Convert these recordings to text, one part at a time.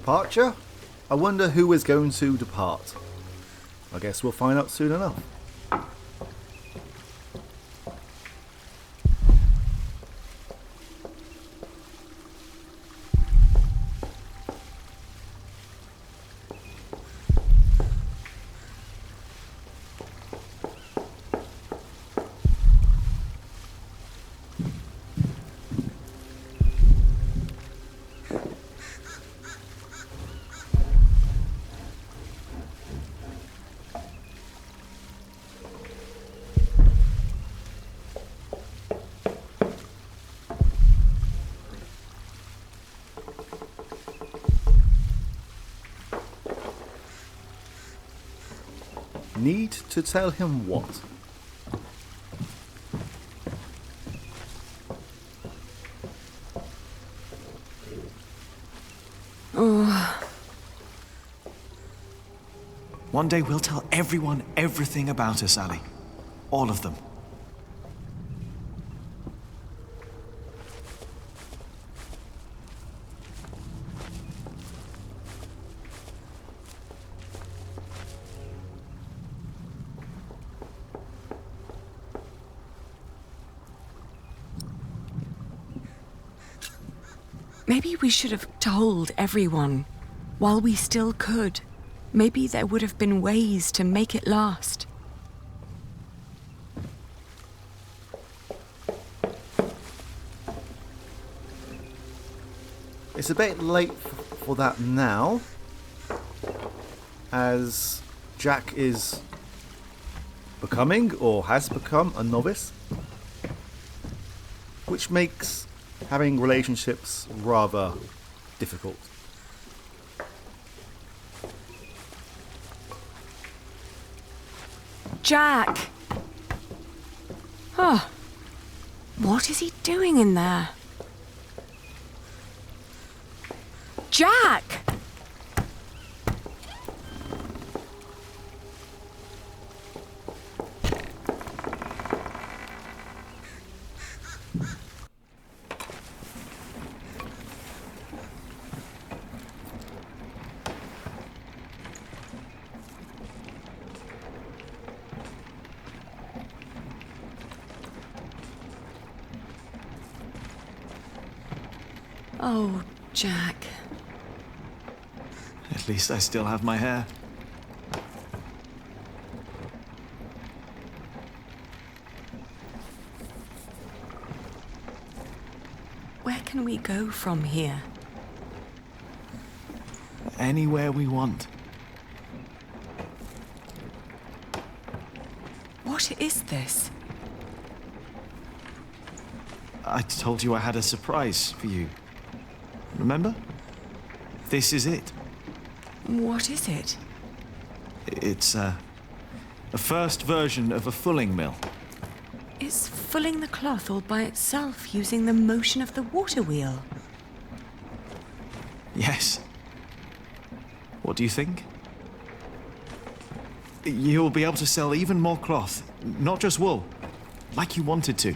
departure. I wonder who is going to depart. I guess we'll find out soon enough. Need to tell him what? One day we'll tell everyone everything about us, Ali. All of them. Maybe we should have told everyone while we still could. Maybe there would have been ways to make it last. It's a bit late for that now, as Jack is becoming, or has become, a novice, which makes having relationships rather difficult. Jack! Oh, what is he doing in there? Jack! Oh, Jack. At least I still have my hair. Where can we go from here? Anywhere we want. What is this? I told you I had a surprise for you. Remember? This is it. What is it? It's a first version of a fulling mill. It's fulling the cloth all by itself using the motion of the water wheel. Yes. What do you think? You'll be able to sell even more cloth, not just wool, like you wanted to.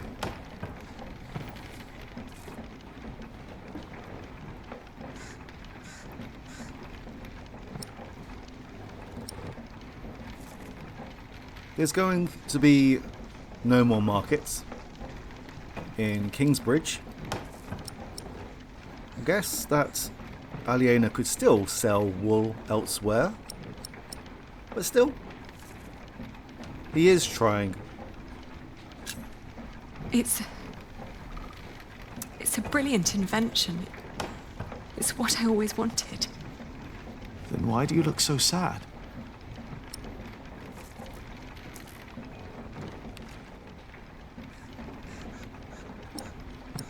There's going to be no more markets in Kingsbridge. I guess that Aliena could still sell wool elsewhere, but still, he is trying. It's a brilliant invention. It's what I always wanted. Then why do you look so sad?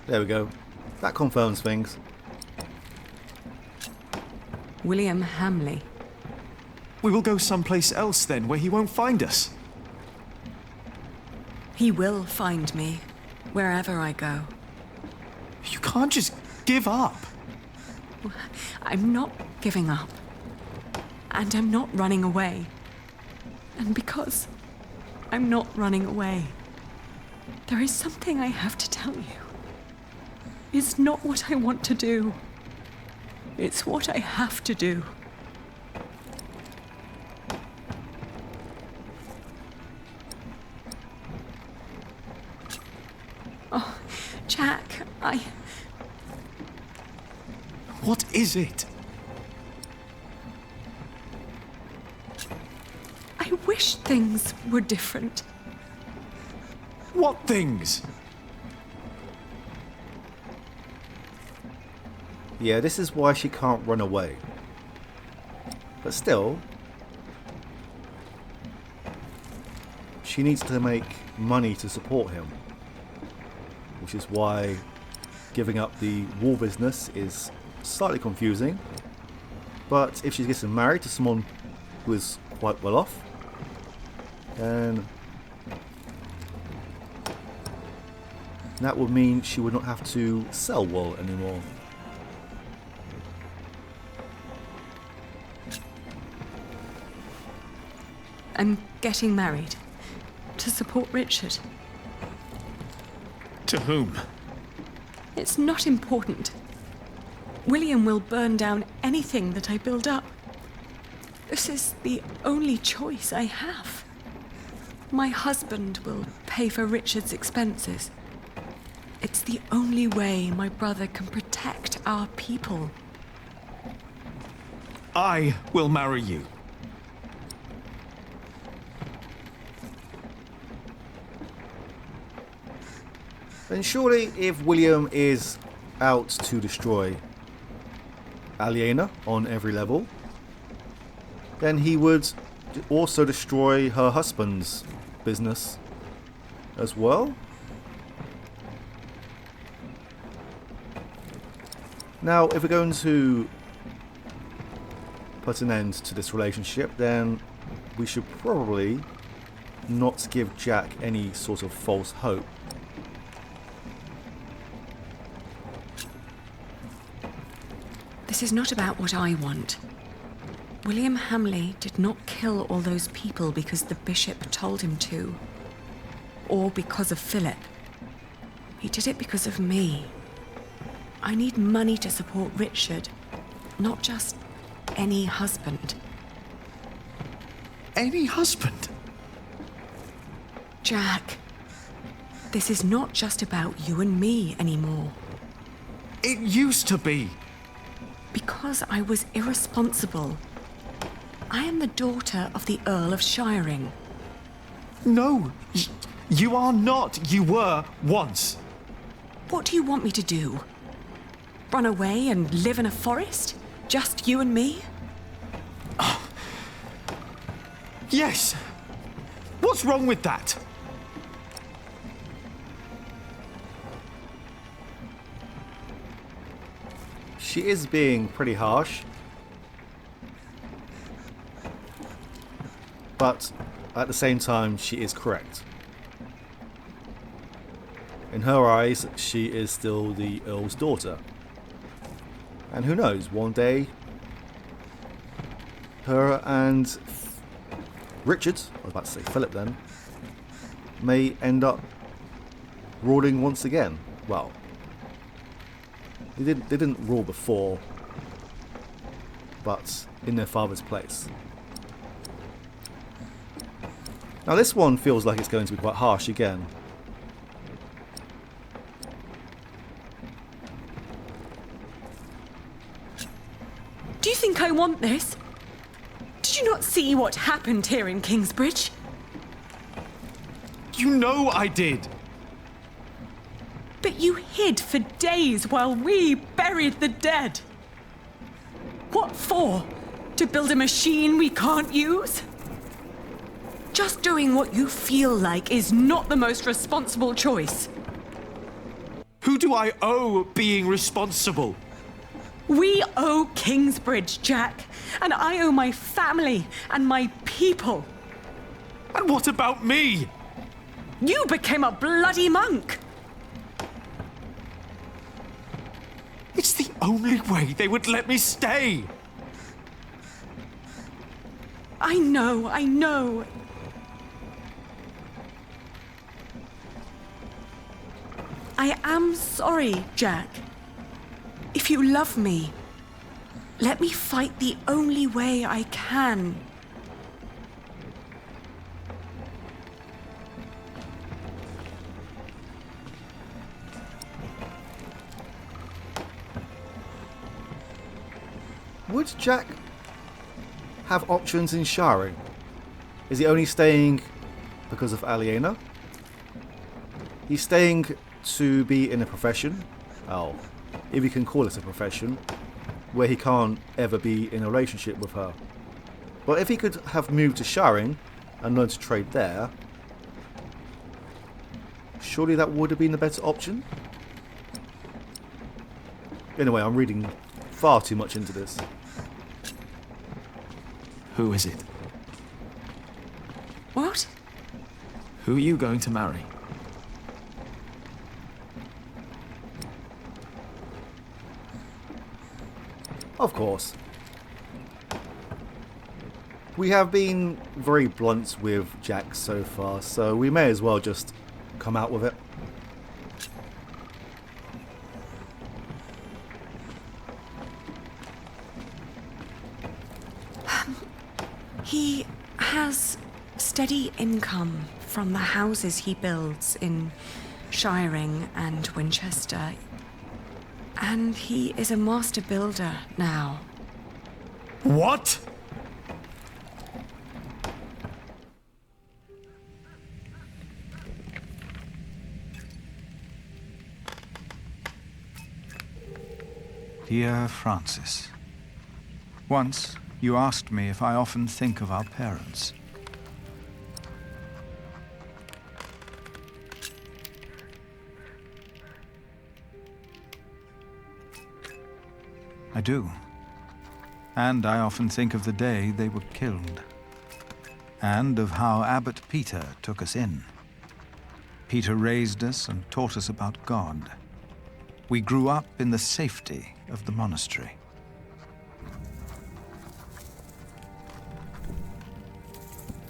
There we go. That confirms things. William Hamley. We will go someplace else then, where he won't find us. He will find me, wherever I go. You can't just give up. I'm not giving up. And I'm not running away. And because I'm not running away, there is something I have to tell you. It's not what I want to do. It's what I have to do. Oh, Jack, What is it? I wish things were different. What things? Yeah, this is why she can't run away. But still, she needs to make money to support him. Which is why giving up the wool business is slightly confusing. But if she's getting married to someone who is quite well off, then that would mean she would not have to sell wool anymore. I'm getting married to support Richard. To whom? It's not important. William will burn down anything that I build up. This is the only choice I have. My husband will pay for Richard's expenses. It's the only way my brother can protect our people. I will marry you. Then surely if William is out to destroy Aliena on every level, then he would also destroy her husband's business as well. Now, if we're going to put an end to this relationship, then we should probably not give Jack any sort of false hope. This is not about what I want. William Hamley did not kill all those people because the bishop told him to, or because of Philip. He did it because of me. I need money to support Richard, not just any husband. Any husband? Jack, this is not just about you and me anymore. It used to be. Because I was irresponsible. I am the daughter of the Earl of Shiring. No, you are not. You were once. What do you want me to do? Run away and live in a forest? Just you and me? Yes. What's wrong with that? She is being pretty harsh. But at the same time, she is correct. In her eyes, she is still the Earl's daughter. And who knows, one day, her and Richard, I was about to say Philip then, may end up ruling once again. Well, they didn't rule before, but in their father's place. Now this one feels like it's going to be quite harsh again. Do you think I want this? Did you not see what happened here in Kingsbridge? You know I did. But you hid for days while we buried the dead. What for? To build a machine we can't use? Just doing what you feel like is not the most responsible choice. Who do I owe being responsible? We owe Kingsbridge, Jack, and I owe my family and my people. And what about me? You became a bloody monk. It's the only way they would let me stay. I know. I am sorry, Jack. If you love me, Let me fight the only way I can. Would Jack have options in showering? Is he only staying because of Aliena? He's staying to be in a profession, oh, if you can call it a profession, where he can't ever be in a relationship with her. But if he could have moved to showering and learned to trade there, surely that would have been the better option? Anyway, I'm reading far too much into this. Who is it? What? Who are you going to marry? Of course. We have been very blunt with Jack so far, so we may as well just come out with it. He has steady income from the houses he builds in Shiring and Winchester. And he is a master builder now. What? Dear Francis, once you asked me if I often think of our parents. I do. And I often think of the day they were killed. And of how Abbot Peter took us in. Peter raised us and taught us about God. We grew up in the safety of the monastery.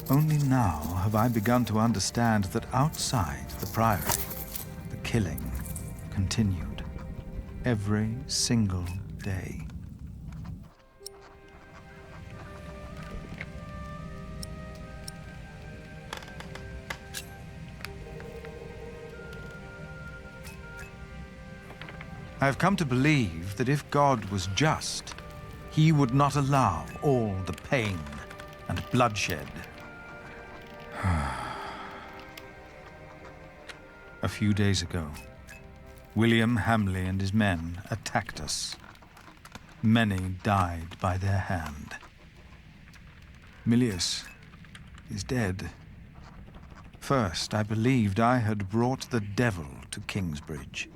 Only now have I begun to understand that outside the priory, the killing continued every single day. I have come to believe that if God was just, he would not allow all the pain and bloodshed. A few days ago, William Hamley and his men attacked us. Many died by their hand. Milius is dead. First, I believed I had brought the devil to Kingsbridge,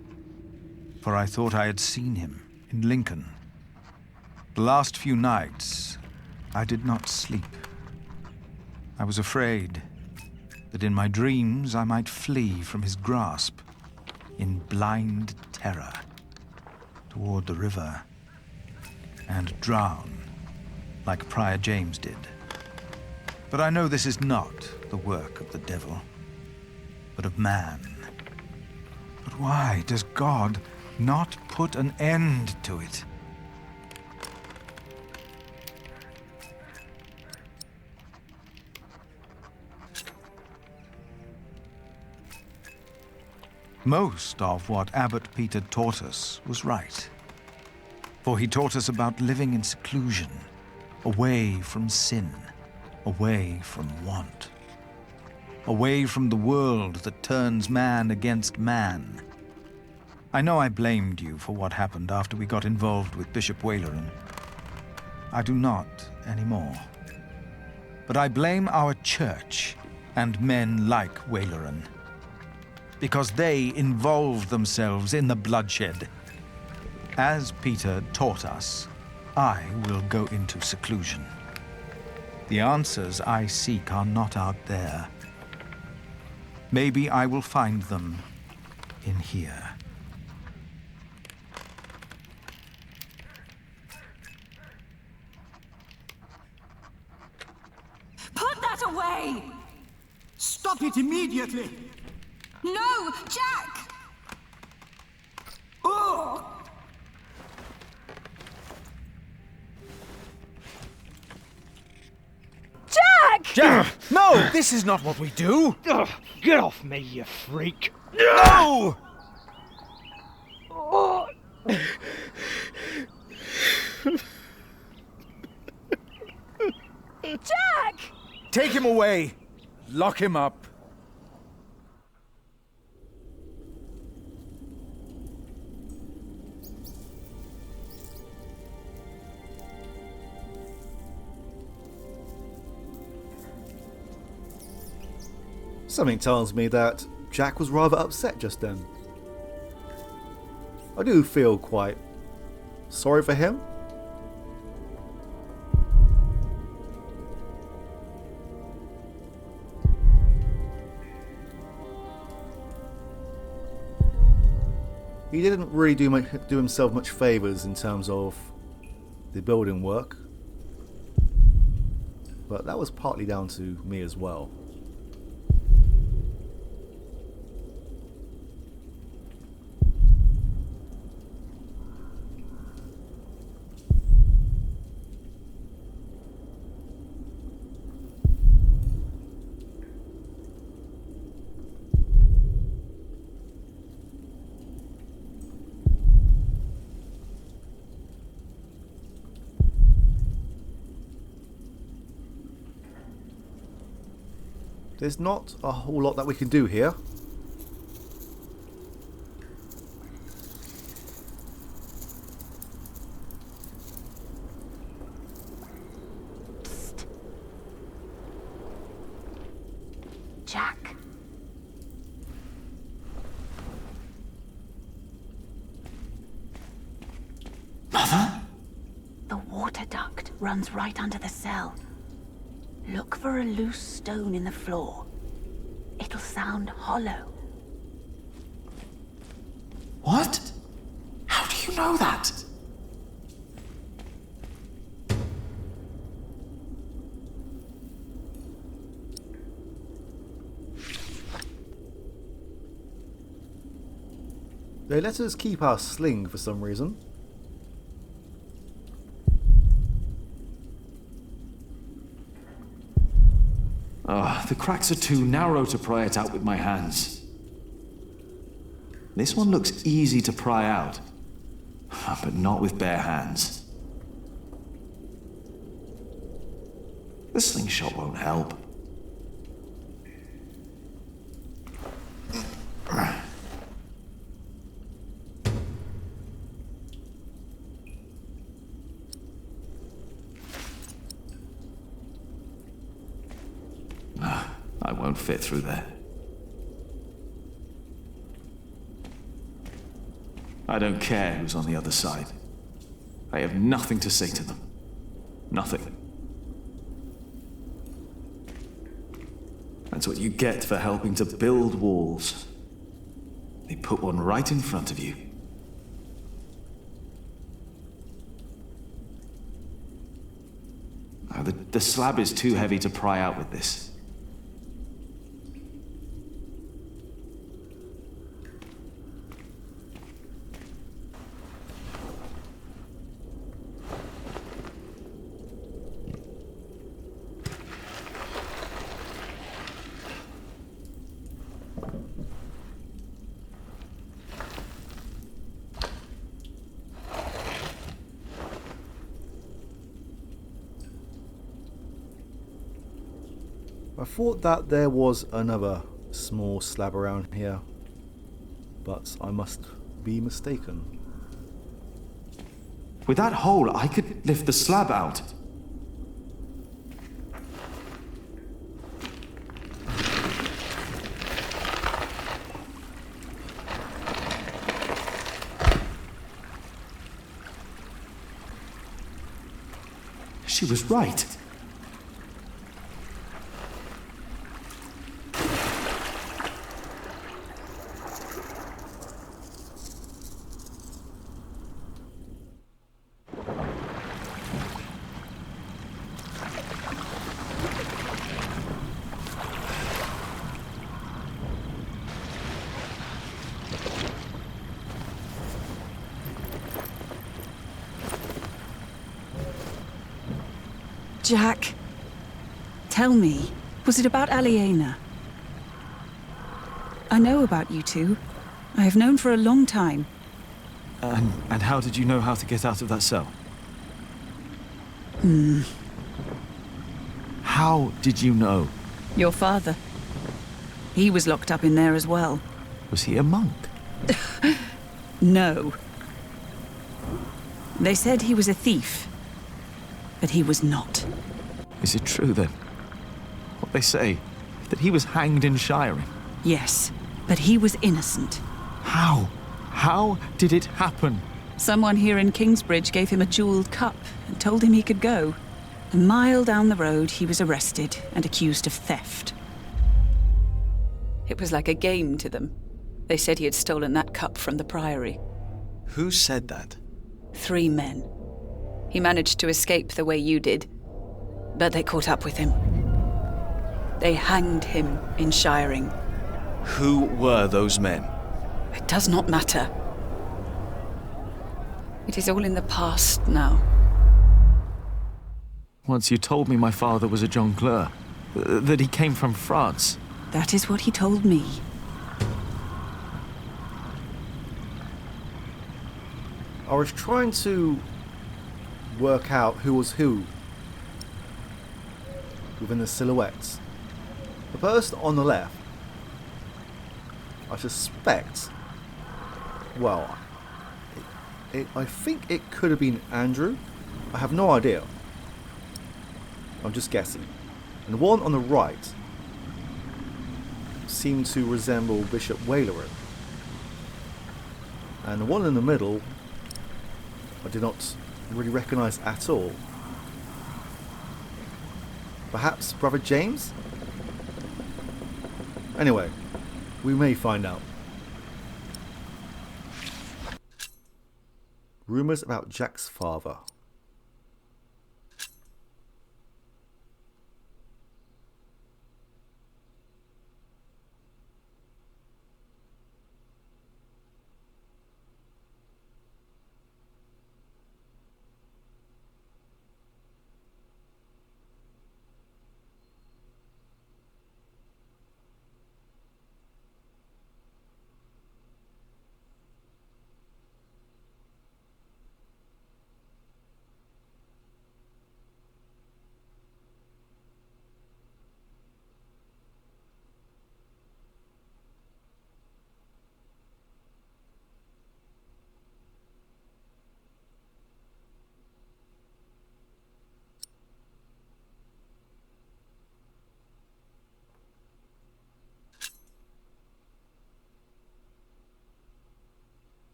for I thought I had seen him in Lincoln. The last few nights, I did not sleep. I was afraid that in my dreams I might flee from his grasp in blind terror toward the river and drown like Prior James did. But I know this is not the work of the devil, but of man. But why does God not put an end to it? Most of what Abbot Peter taught us was right. For he taught us about living in seclusion, away from sin, away from want, away from the world that turns man against man. I know I blamed you for what happened after we got involved with Bishop Waleran. I do not anymore. But I blame our church and men like Waleran, because they involved themselves in the bloodshed. As Peter taught us, I will go into seclusion. The answers I seek are not out there. Maybe I will find them in here. Put that away! Stop it immediately! No, Jack! Oh! Jack! No! This is not what we do! Ugh, get off me, you freak! No! Jack! Take him away! Lock him up! Something tells me that Jack was rather upset just then. I do feel quite sorry for him. He didn't really do himself much favours in terms of the building work, but that was partly down to me as well. There's not a whole lot that we can do here. Jack. Mother? The water duct runs right under the cell. Look for a loose stone in the floor. It'll sound hollow. What? How do you know that? They let us keep our sling for some reason. The cracks are too narrow to pry it out with my hands. This one looks easy to pry out, but not with bare hands. The slingshot won't help. I won't fit through there. I don't care who's on the other side. I have nothing to say to them. Nothing. That's what you get for helping to build walls. They put one right in front of you. Now, the slab is too heavy to pry out with this. I thought that there was another small slab around here, but I must be mistaken. With that hole, I could lift the slab out. She was right. Jack, Tell me, was it about Aliena? I know about you two. I have known for a long time. And how did you know how to get out of that cell? How did you know? Your father. He was locked up in there as well. Was he a monk? No. They said he was a thief, but he was not. Is it true then? What they say, that he was hanged in Shiring? Yes, but he was innocent. How? How did it happen? Someone here in Kingsbridge gave him a jeweled cup and told him he could go. A mile down the road, he was arrested and accused of theft. It was like a game to them. They said he had stolen that cup from the Priory. Who said that? 3 men. He managed to escape the way you did, but they caught up with him. They hanged him in Shiring. Who were those men? It does not matter. It is all in the past now. Once you told me my father was a jongleur, that he came from France. That is what he told me. I was trying to work out who was who within the silhouettes. The person on the left, I suspect, well, I think it could have been Andrew. I have no idea. I'm just guessing. And the one on the right seemed to resemble Bishop Waleran. And the one in the middle I did not really recognise at all. Perhaps Brother James? Anyway, we may find out. Rumours about Jack's father.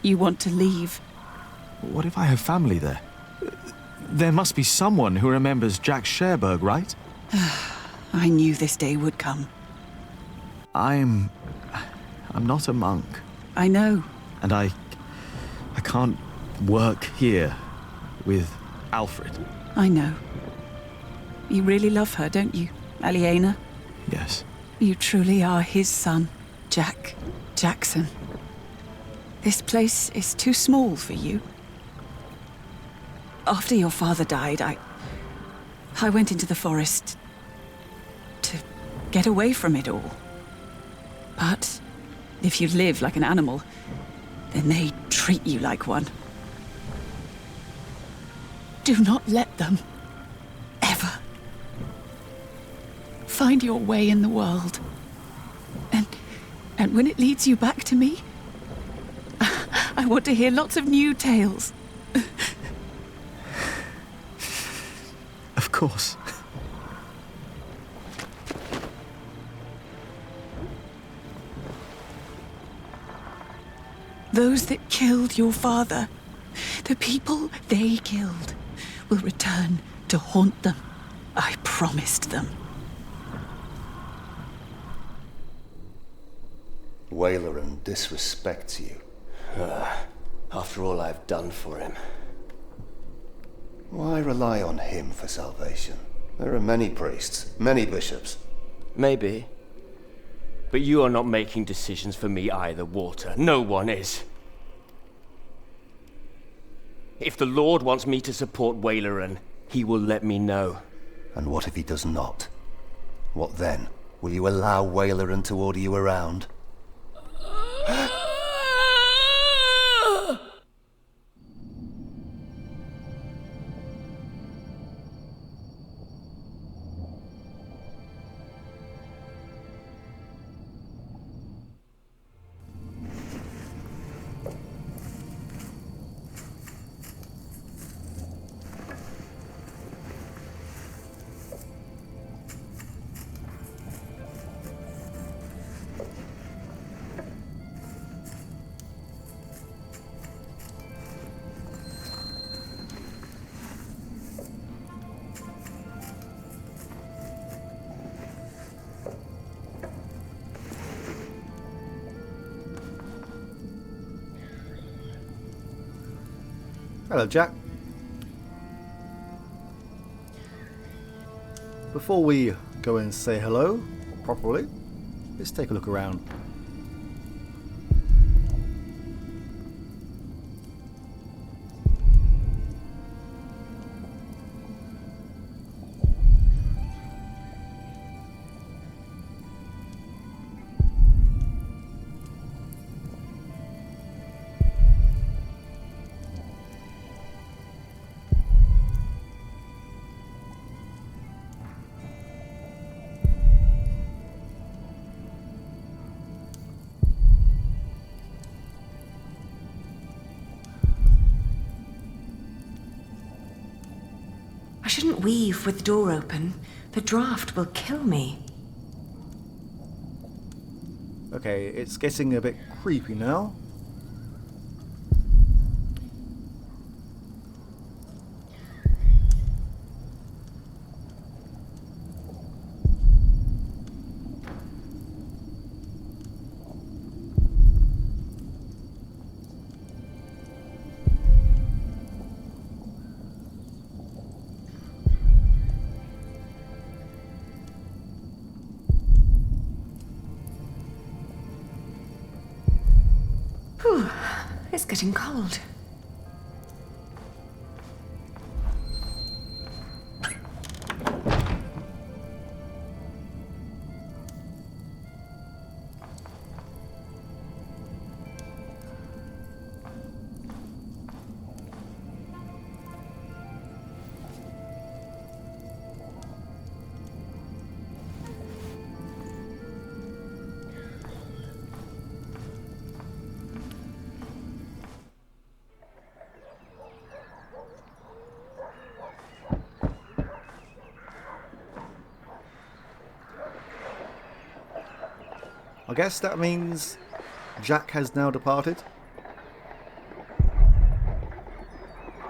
You want to leave? What if I have family there? There must be someone who remembers Jack Sherberg, right? I knew this day would come. I'm not a monk. I know. And I can't work here with Alfred. I know. You really love her, don't you, Aliena? Yes. You truly are his son, Jack Jackson. This place is too small for you. After your father died, I went into the forest to get away from it all. But if you live like an animal, then they treat you like one. Do not let them, ever, find your way in the world. And when it leads you back to me, I want to hear lots of new tales. Of course. Those that killed your father, the people they killed, will return to haunt them. I promised them. Waleran disrespects you. After all I've done for him. Why rely on him for salvation? There are many priests, many bishops. Maybe. But you are not making decisions for me either, Walter. No one is. If the Lord wants me to support Waileran, he will let me know. And what if he does not? What then? Will you allow Waileran to order you around? Hello, Jack. Before we go and say hello properly, let's take a look around. I shouldn't weave with the door open. The draft will kill me. Okay, it's getting a bit creepy now. Whew, it's getting cold. I guess that means Jack has now departed.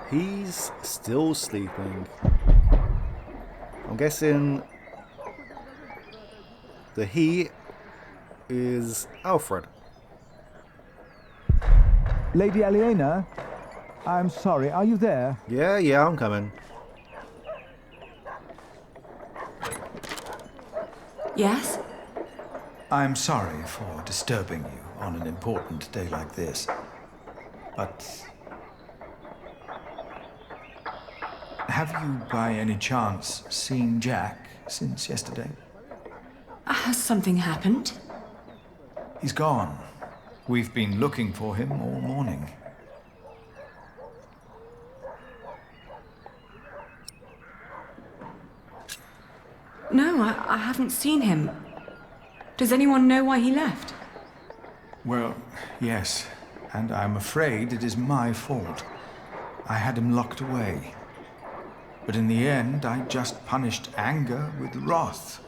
He's still sleeping. I'm guessing the he is Alfred. Lady Aliena, I'm sorry, are you there? Yeah, I'm coming. Yes? I'm sorry for disturbing you on an important day like this, but have you by any chance seen Jack since yesterday? Has something happened? He's gone. We've been looking for him all morning. No, I haven't seen him. Does anyone know why he left? Well, yes, and I'm afraid it is my fault. I had him locked away. But in the end, I just punished anger with wrath.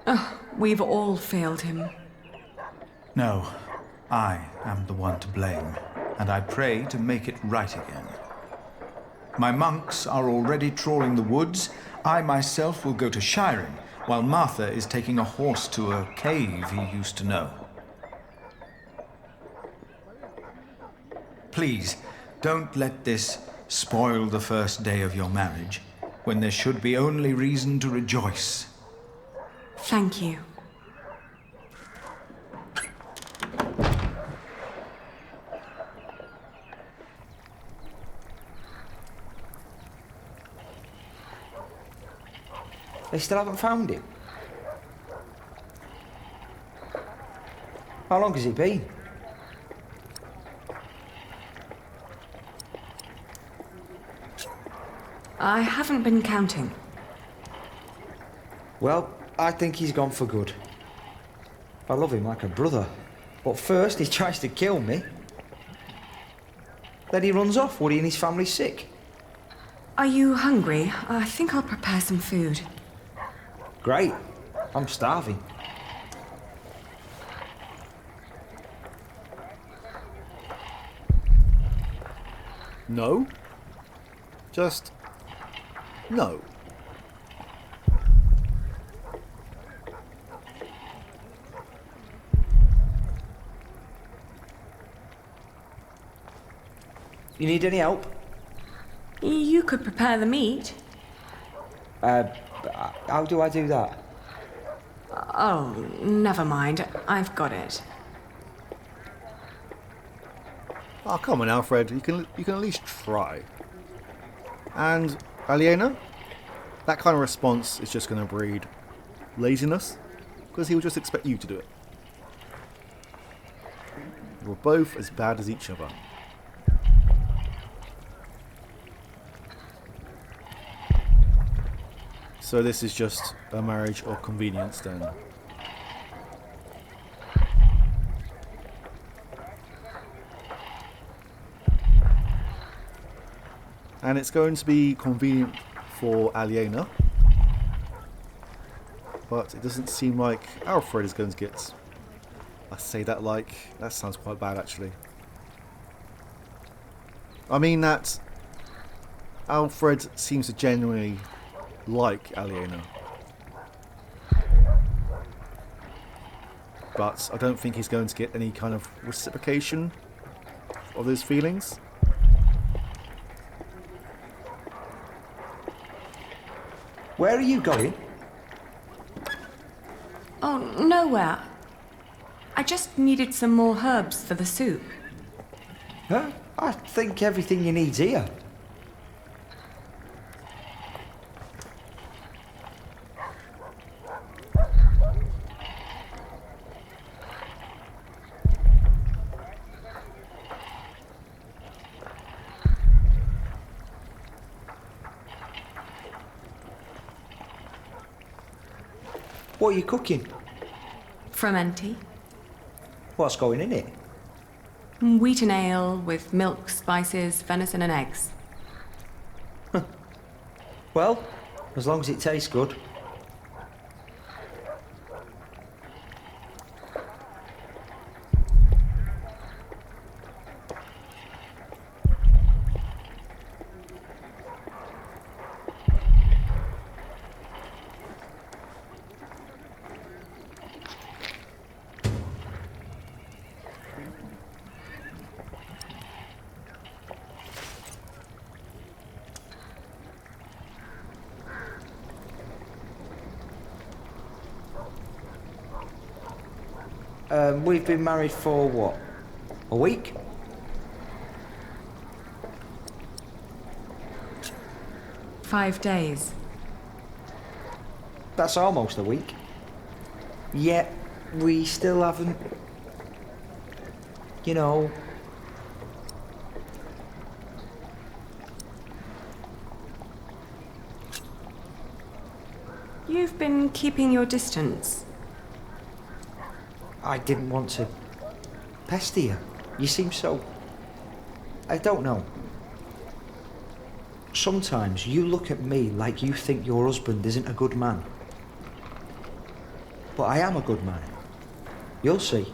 Oh, we've all failed him. No, I am the one to blame, and I pray to make it right again. My monks are already trawling the woods. I myself will go to Shiring, while Martha is taking a horse to a cave he used to know. Please, don't let this spoil the first day of your marriage when there should be only reason to rejoice. Thank you. They still haven't found him. How long has it been? I haven't been counting. Well, I think he's gone for good. I love him like a brother. But first he tries to kill me. Then he runs off, worrying his family's sick. Are you hungry? I think I'll prepare some food. Great. I'm starving. No. Just no. You need any help? You could prepare the meat. How do I do that? Oh, never mind. I've got it. Oh, come on, Alfred. You can at least try. And Aliena, that kind of response is just going to breed laziness, because he will just expect you to do it. You're both as bad as each other. So this is just a marriage of convenience then. And it's going to be convenient for Aliena, but it doesn't seem like Alfred is going to get... I say that like... that sounds quite bad actually. I mean that Alfred seems to genuinely like Aliena. But I don't think he's going to get any kind of reciprocation of those feelings. Where are you going? Oh, nowhere. I just needed some more herbs for the soup. Huh? I think everything you need's here. What are you cooking? Frumenti. What's going in it? Wheaten ale with milk, spices, venison and eggs. Well, as long as it tastes good. We've been married for what? A week? "5 days. That's almost a week. Yet, we still haven't... You know... You've been keeping your distance. I didn't want to pester you. You seem so... I don't know. Sometimes you look at me like you think your husband isn't a good man. But I am a good man. You'll see.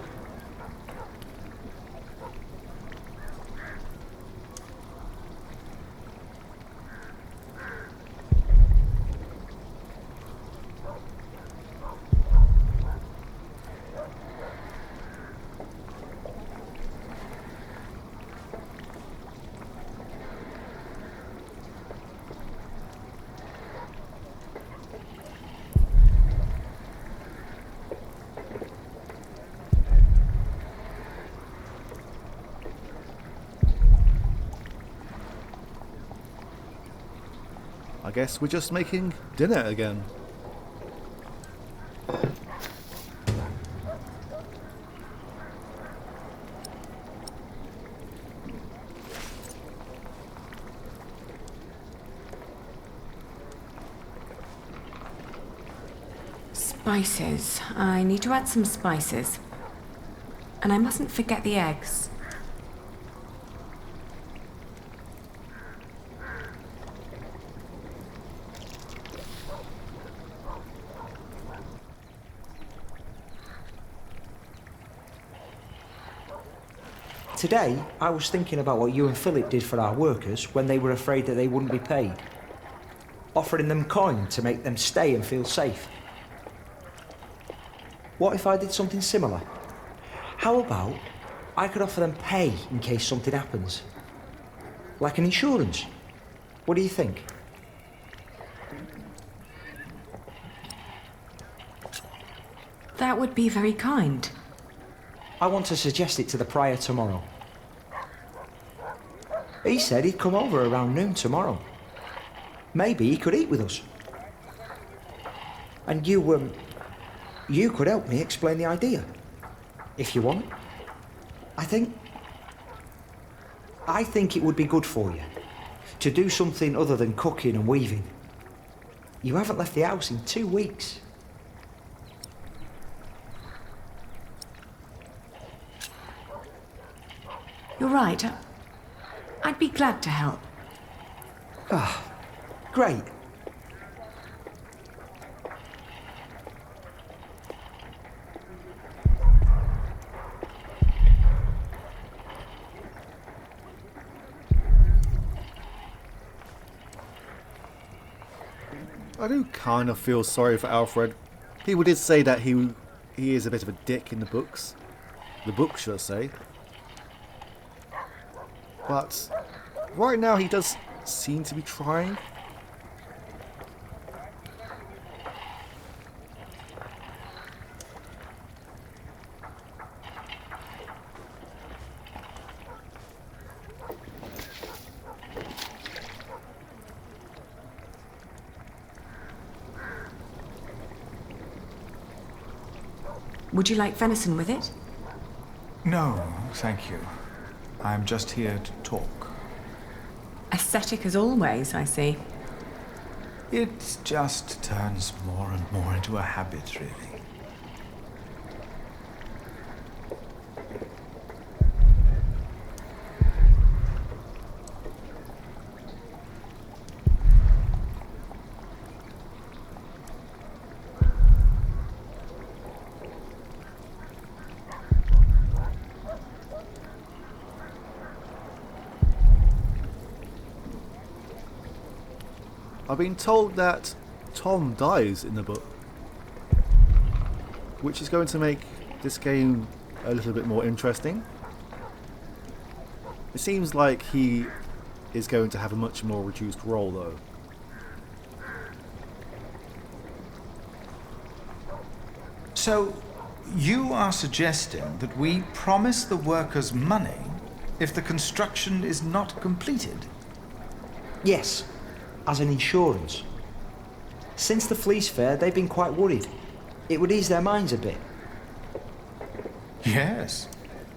I guess we're just making dinner again. Spices. I need to add some spices. And I mustn't forget the eggs. Today, I was thinking about what you and Philip did for our workers when they were afraid that they wouldn't be paid. Offering them coin to make them stay and feel safe. What if I did something similar? How about I could offer them pay in case something happens? Like an insurance. What do you think? That would be very kind. I want to suggest it to the prior tomorrow. He said he'd come over around noon tomorrow. Maybe he could eat with us. And you could help me explain the idea, if you want. I think it would be good for you to do something other than cooking and weaving. You haven't left the house in 2 weeks. You're right. I'd be glad to help. Ah, great. I do kind of feel sorry for Alfred. People did say that he is a bit of a dick in the books. The book, should I say. But right now he does seem to be trying. Would you like venison with it? No, thank you. I'm just here to talk. Ascetic as always, I see. It just turns more and more into a habit, really. I've been told that Tom dies in the book, which is going to make this game a little bit more interesting. It seems like he is going to have a much more reduced role though. So, you are suggesting that we promise the workers money if the construction is not completed? Yes, as an insurance. Since the Fleece Fair, they've been quite worried. It would ease their minds a bit. Yes,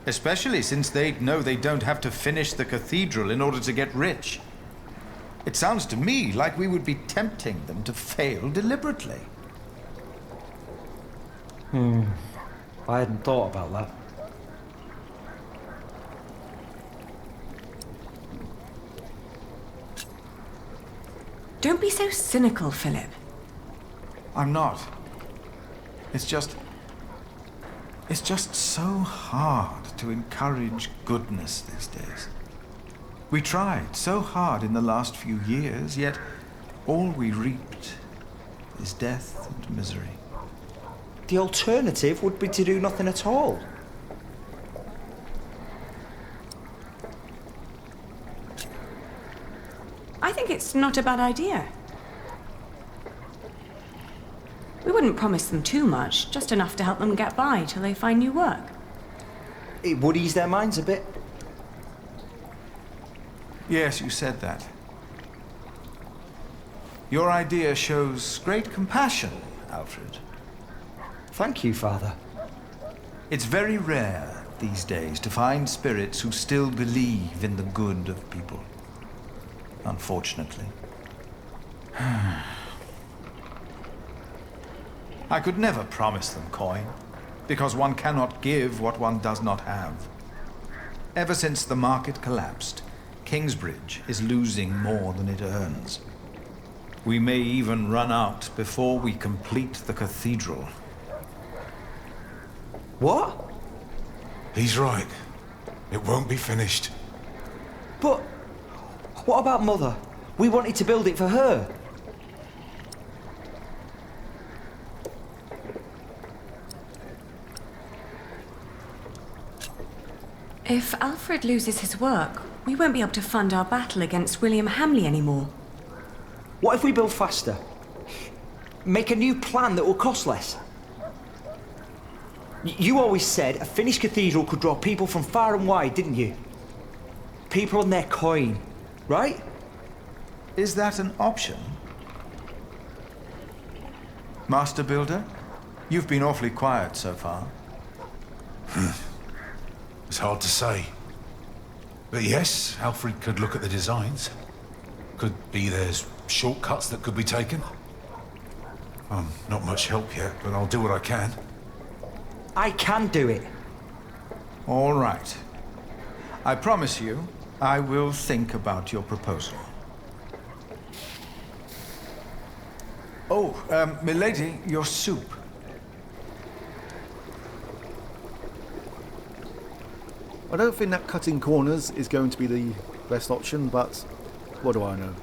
especially since they know they don't have to finish the cathedral in order to get rich. It sounds to me like we would be tempting them to fail deliberately. I hadn't thought about that. Don't be so cynical, Philip. I'm not. It's just so hard to encourage goodness these days. We tried so hard in the last few years, yet all we reaped is death and misery. The alternative would be to do nothing at all. I think it's not a bad idea. We wouldn't promise them too much, just enough to help them get by till they find new work. It would ease their minds a bit. Yes, you said that. Your idea shows great compassion, Alfred. Thank you, Father. It's very rare these days to find spirits who still believe in the good of people. Unfortunately. I could never promise them coin, because one cannot give what one does not have. Ever since the market collapsed, Kingsbridge is losing more than it earns. We may even run out before we complete the cathedral. What? He's right. It won't be finished. But what about Mother? We wanted to build it for her. If Alfred loses his work, we won't be able to fund our battle against William Hamley anymore. What if we build faster? Make a new plan that will cost less? You always said a finished cathedral could draw people from far and wide, didn't you? People on their coin, right? Is that an option? Master Builder, you've been awfully quiet so far. It's hard to say. But yes, Alfred could look at the designs. Could be there's shortcuts that could be taken. Not much help yet, but I'll do what I can. I can do it. All right. I promise you, I will think about your proposal. Oh, milady, your soup. I don't think that cutting corners is going to be the best option, but what do I know?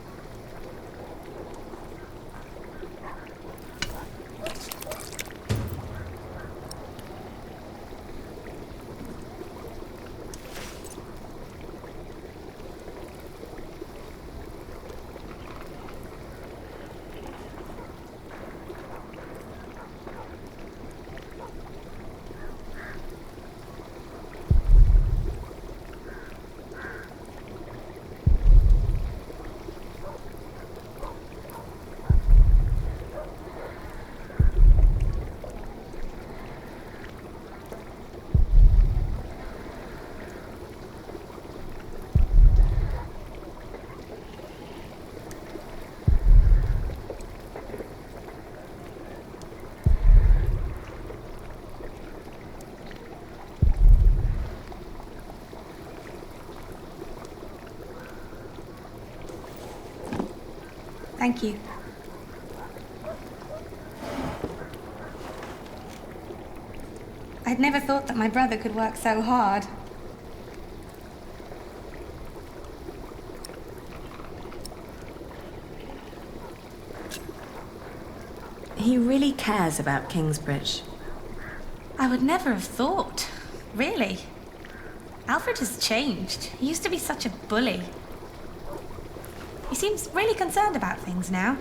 Thank you. I'd never thought that my brother could work so hard. He really cares about Kingsbridge. I would never have thought. Really. Alfred has changed. He used to be such a bully. He seems really concerned about things now.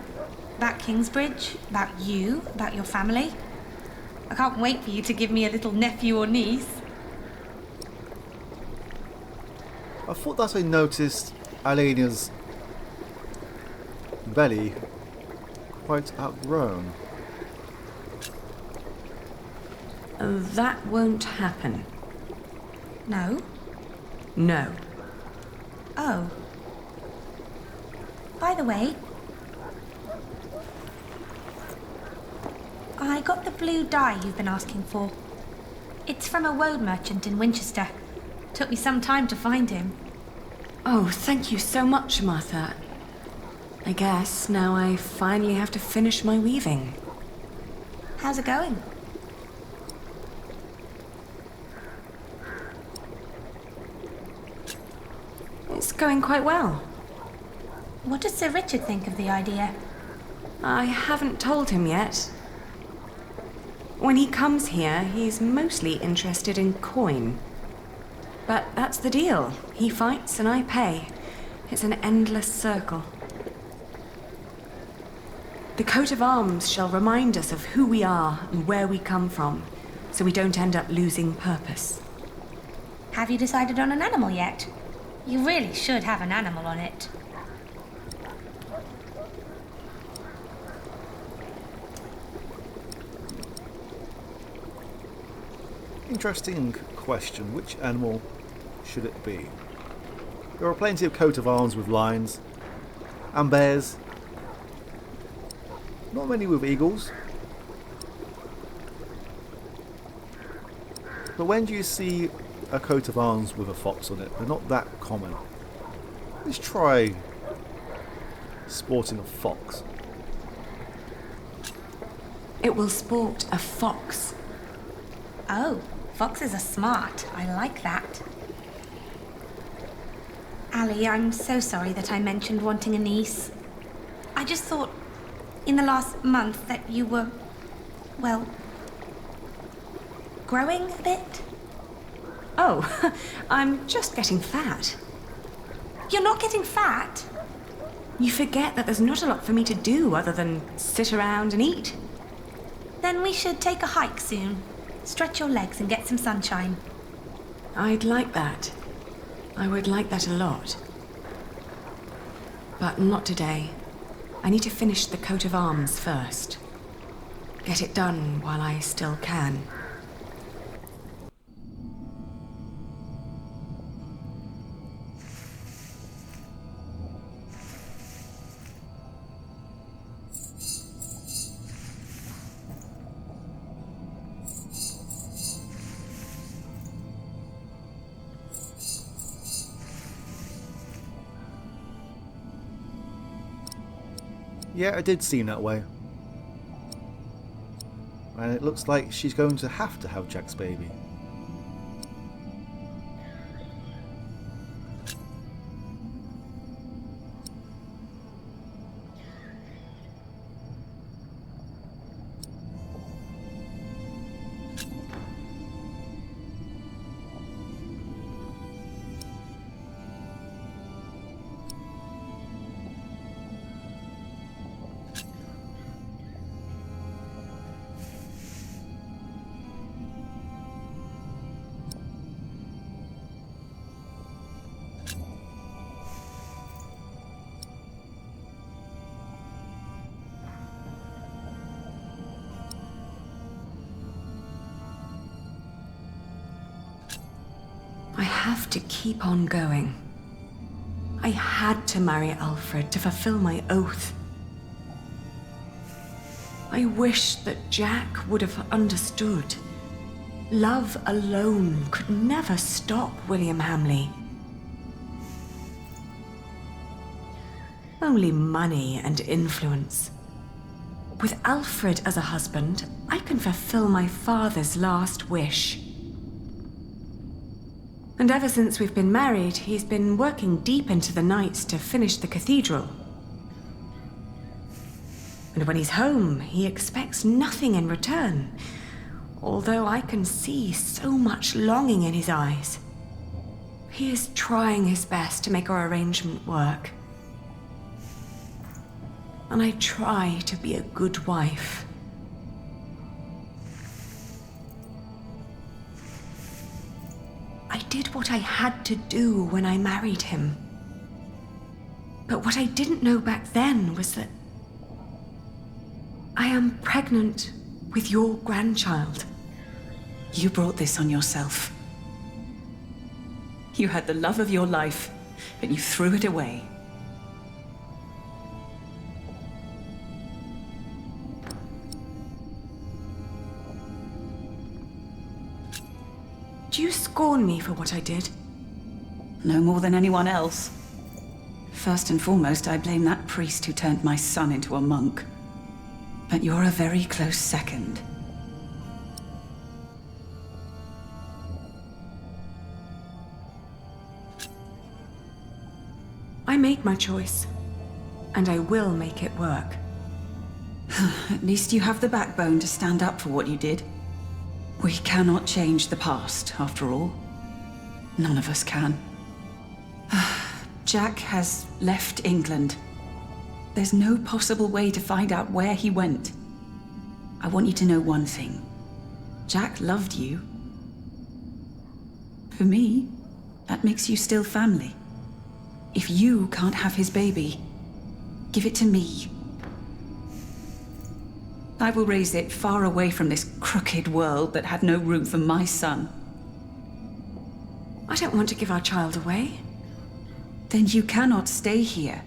About Kingsbridge, about you, about your family. I can't wait for you to give me a little nephew or niece. I thought that I noticed Alena's belly quite outgrown. That won't happen. No? No. Oh. By the way, I got the blue dye you've been asking for. It's from a woad merchant in Winchester. Took me some time to find him. Oh, thank you so much, Martha. I guess now I finally have to finish my weaving. How's it going? It's going quite well. What does Sir Richard think of the idea? I haven't told him yet. When he comes here, he's mostly interested in coin. But that's the deal. He fights and I pay. It's an endless circle. The coat of arms shall remind us of who we are and where we come from, so we don't end up losing purpose. Have you decided on an animal yet? You really should have an animal on it. Interesting question. Which animal should it be? There are plenty of coat of arms with lions and bears. Not many with eagles. But when do you see a coat of arms with a fox on it? They're not that common. Let's try sporting a fox. It will sport a fox. Oh, foxes are smart. I like that. Ali, I'm so sorry that I mentioned wanting a niece. I just thought, in the last month, that you were, well, growing a bit. Oh, I'm just getting fat. You're not getting fat? You forget that there's not a lot for me to do other than sit around and eat. Then we should take a hike soon. Stretch your legs and get some sunshine. I'd like that. I would like that a lot. But not today. I need to finish the coat of arms first. Get it done while I still can. Yeah, it did seem that way. And it looks like she's going to have Jack's baby. I have to keep on going. I had to marry Alfred to fulfill my oath. I wish that Jack would have understood. Love alone could never stop William Hamley. Only money and influence. With Alfred as a husband, I can fulfill my father's last wish. And ever since we've been married, he's been working deep into the nights to finish the cathedral. And when he's home, he expects nothing in return, although I can see so much longing in his eyes. He is trying his best to make our arrangement work. And I try to be a good wife. I did what I had to do when I married him. But what I didn't know back then was that I am pregnant with your grandchild. You brought this on yourself. You had the love of your life, but you threw it away. Do you scorn me for what I did? No more than anyone else. First and foremost, I blame that priest who turned my son into a monk. But you're a very close second. I made my choice, and I will make it work. At least you have the backbone to stand up for what you did. We cannot change the past, after all. None of us can. Jack has left England. There's no possible way to find out where he went. I want you to know one thing. Jack loved you. For me, that makes you still family. If you can't have his baby, give it to me. I will raise it far away from this crooked world that had no room for my son. I don't want to give our child away. Then you cannot stay here.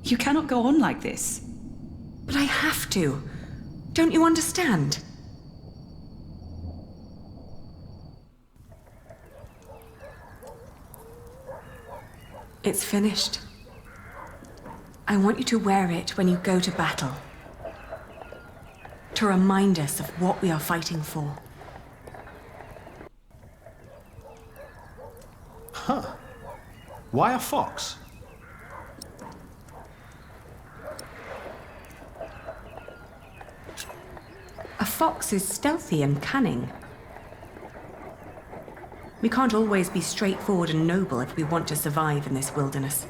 You cannot go on like this. But I have to. Don't you understand? It's finished. I want you to wear it when you go to battle. To remind us of what we are fighting for. Huh. Why a fox? A fox is stealthy and cunning. We can't always be straightforward and noble if we want to survive in this wilderness.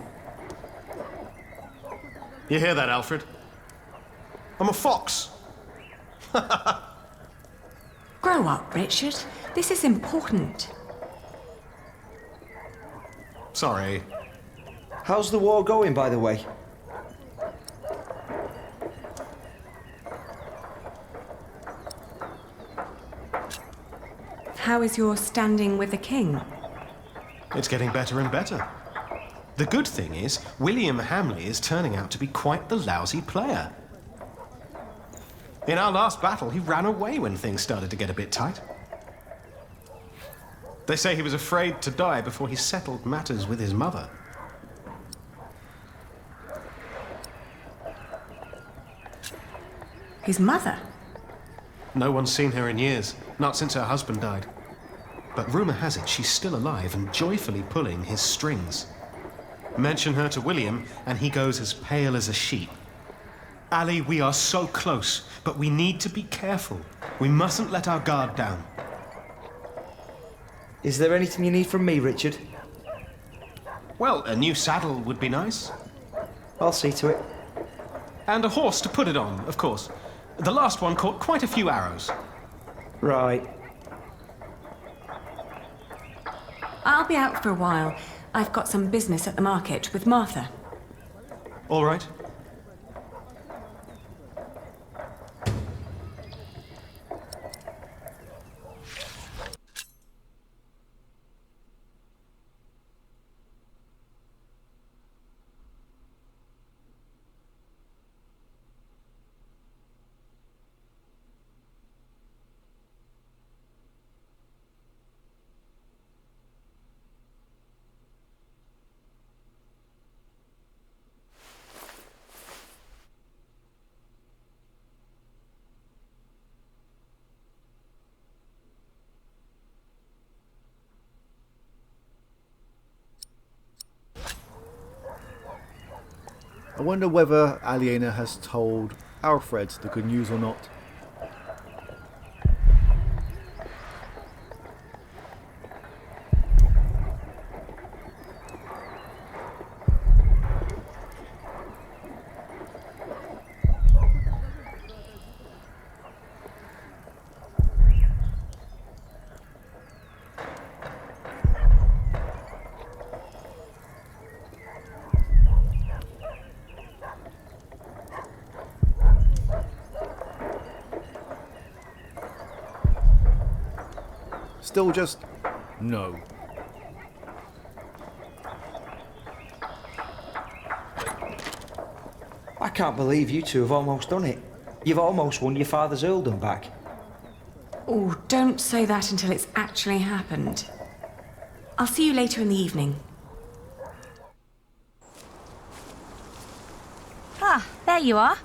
You hear that, Alfred? I'm a fox. Grow up, Richard. This is important. Sorry. How's the war going, by the way? How is your standing with the king? It's getting better and better. The good thing is, William Hamley is turning out to be quite the lousy player. In our last battle, he ran away when things started to get a bit tight. They say he was afraid to die before he settled matters with his mother. His mother? No one's seen her in years, not since her husband died. But rumor has it she's still alive and joyfully pulling his strings. Mention her to William, and he goes as pale as a sheep. Ali, we are so close, but we need to be careful. We mustn't let our guard down. Is there anything you need from me, Richard? Well, a new saddle would be nice. I'll see to it. And a horse to put it on, of course. The last one caught quite a few arrows. Right. I'll be out for a while. I've got some business at the market with Martha. All right. I wonder whether Aliena has told Alfred the good news or not. Still just no. I can't believe you two have almost done it. You've almost won your father's earldom back. Oh, don't say that until it's actually happened. I'll see you later in the evening. Ah, there you are.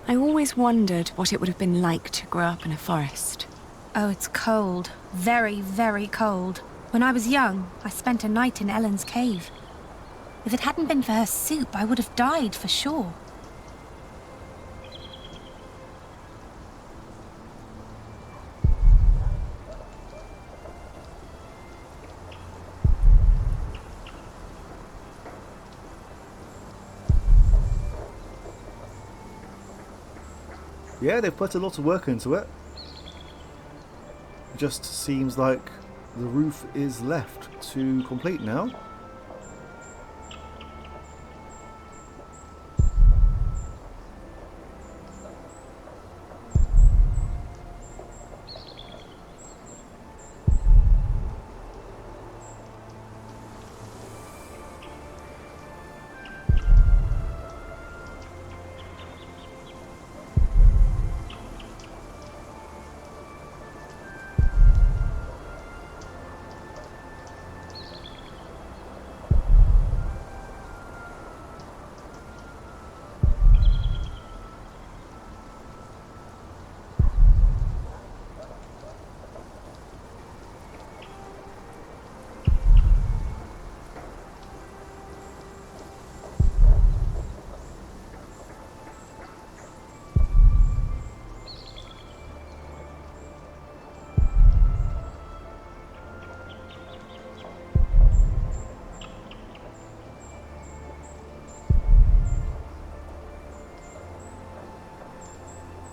I always wondered what it would have been like to grow up in a forest. Oh, it's cold. Very, very cold. When I was young, I spent a night in Ellen's cave. If it hadn't been for her soup, I would have died for sure. Yeah, they've put a lot of work into it. It just seems like the roof is left to complete now.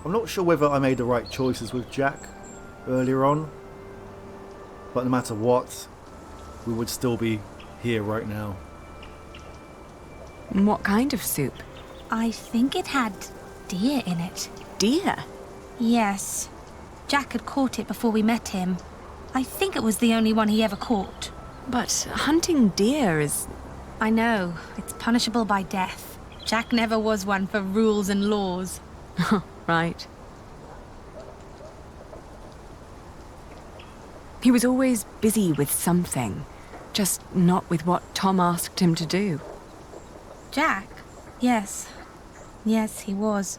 I'm not sure whether I made the right choices with Jack earlier on, but no matter what, we would still be here right now. What kind of soup? I think it had deer in it. Deer? Yes. Jack had caught it before we met him. I think it was the only one he ever caught. But hunting deer is... I know. It's punishable by death. Jack never was one for rules and laws. Right. He was always busy with something, just not with what Tom asked him to do. Jack? Yes. Yes, he was.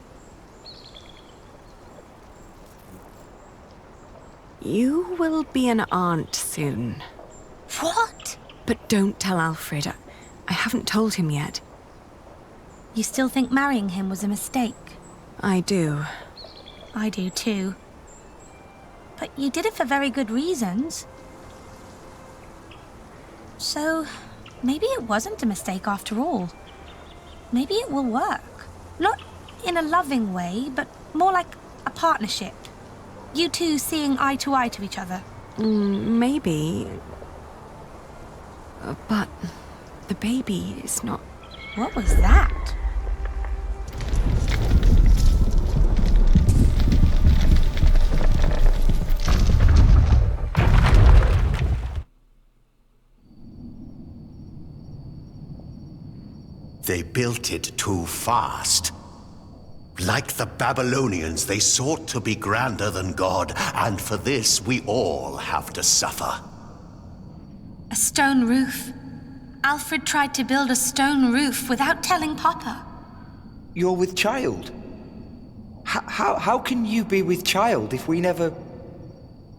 You will be an aunt soon. What? But don't tell Alfred. I haven't told him yet. You still think marrying him was a mistake? I do. I do too. But you did it for very good reasons. So, maybe it wasn't a mistake after all. Maybe it will work. Not in a loving way, but more like a partnership. You two seeing eye to each other. Maybe. But the baby is not... What was that? They built it too fast. Like the Babylonians, they sought to be grander than God, and for this we all have to suffer. A stone roof. Alfred tried to build a stone roof without telling Papa. You're with child? How can you be with child if we never...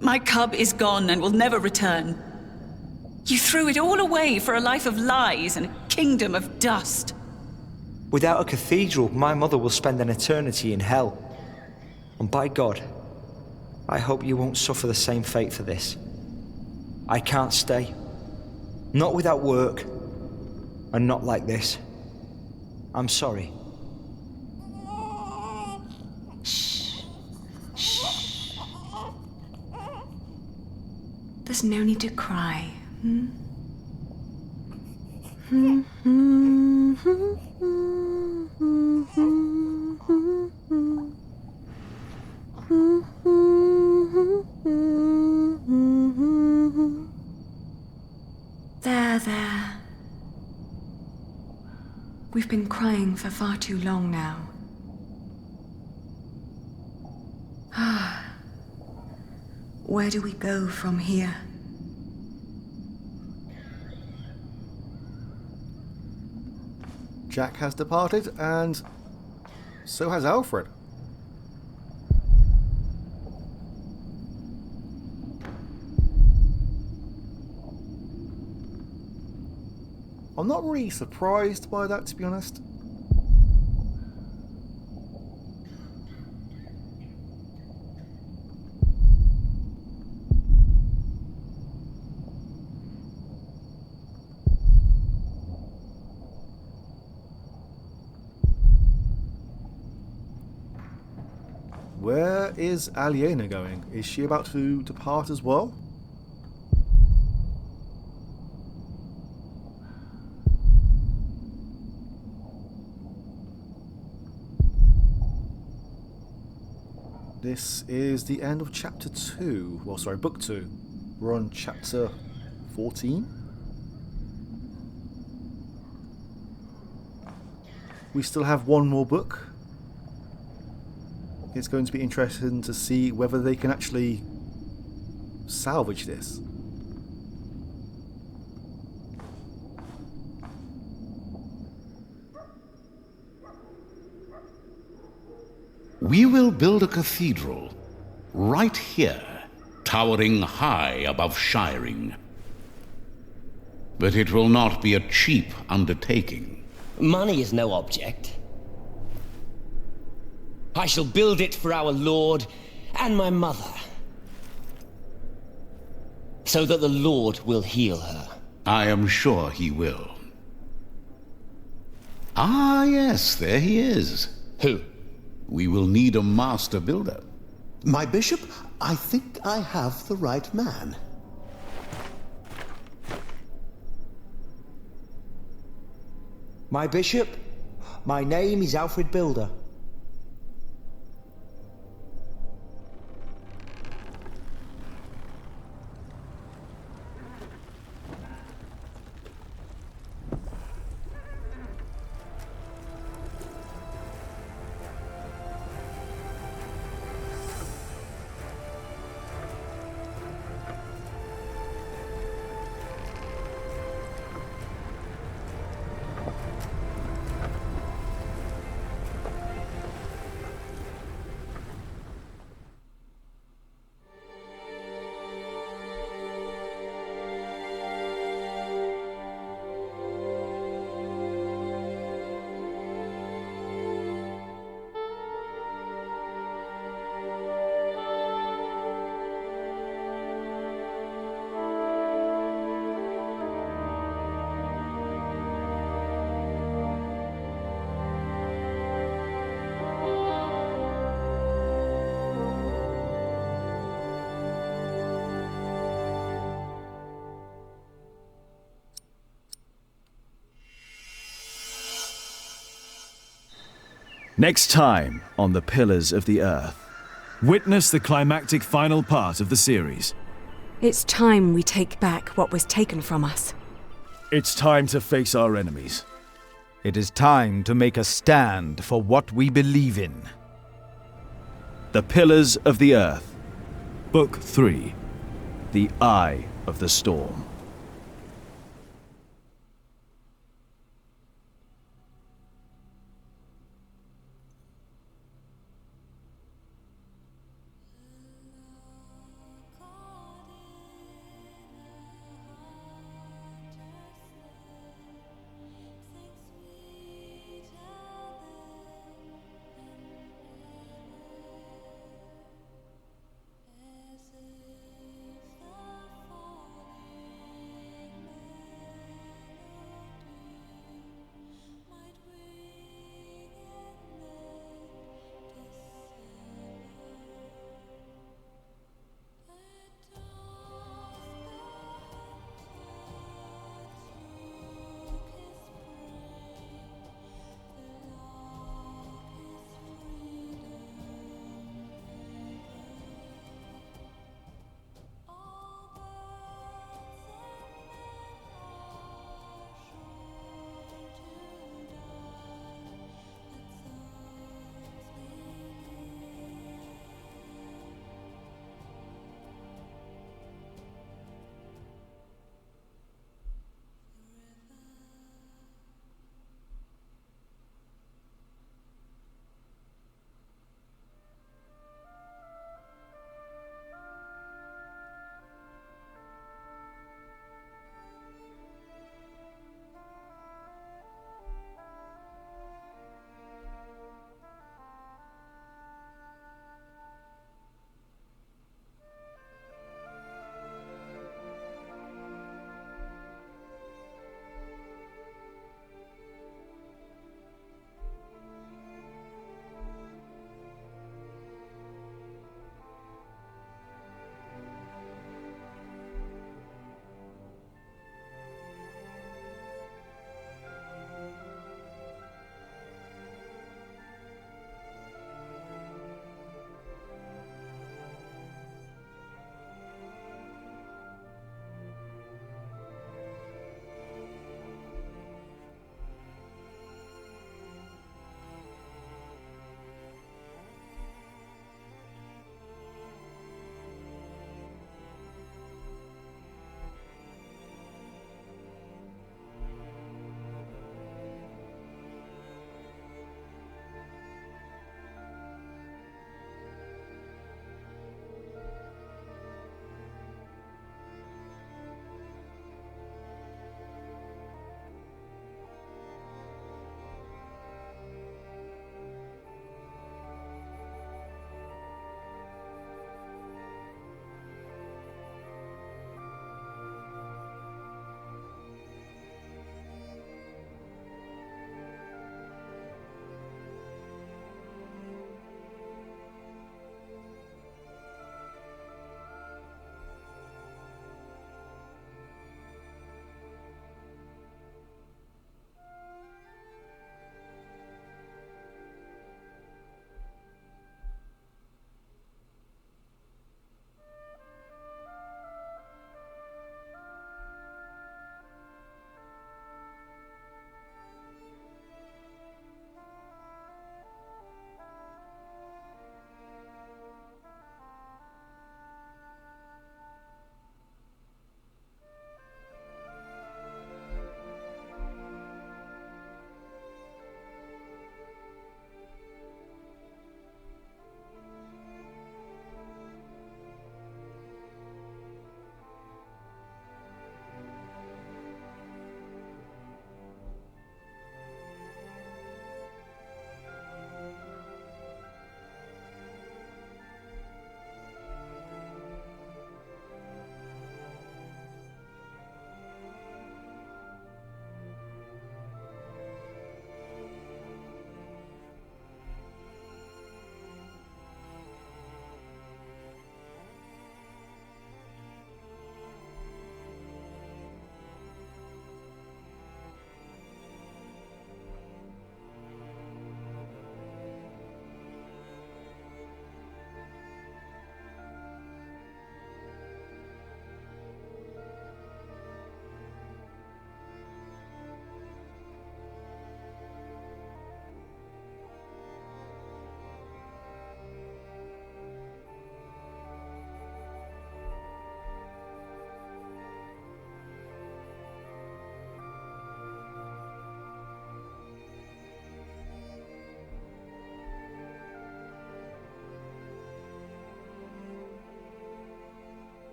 My cub is gone and will never return. You threw it all away for a life of lies and a kingdom of dust. Without a cathedral, my mother will spend an eternity in hell. And by God, I hope you won't suffer the same fate for this. I can't stay. Not without work. And not like this. I'm sorry. Shh. Shh. There's no need to cry. There. We've been crying for far too long now. Where do we go from here? Jack has departed, and so has Alfred. I'm not really surprised by that, to be honest. Where is Aliena going? Is she about to depart as well? This is the end of chapter 2. Well, sorry, book 2. We're on chapter 14. We still have one more book. It's going to be interesting to see whether they can actually salvage this. We will build a cathedral right here, towering high above Shiring. But it will not be a cheap undertaking. Money is no object. I shall build it for our Lord and my mother, so that the Lord will heal her. I am sure he will. Ah, yes, there he is. Who? We will need a master builder. My bishop, I think I have the right man. My bishop, my name is Alfred Builder. Next time on The Pillars of the Earth. Witness the climactic final part of the series. It's time we take back what was taken from us. It's time to face our enemies. It is time to make a stand for what we believe in. The Pillars of the Earth. Book 3. The Eye of the Storm.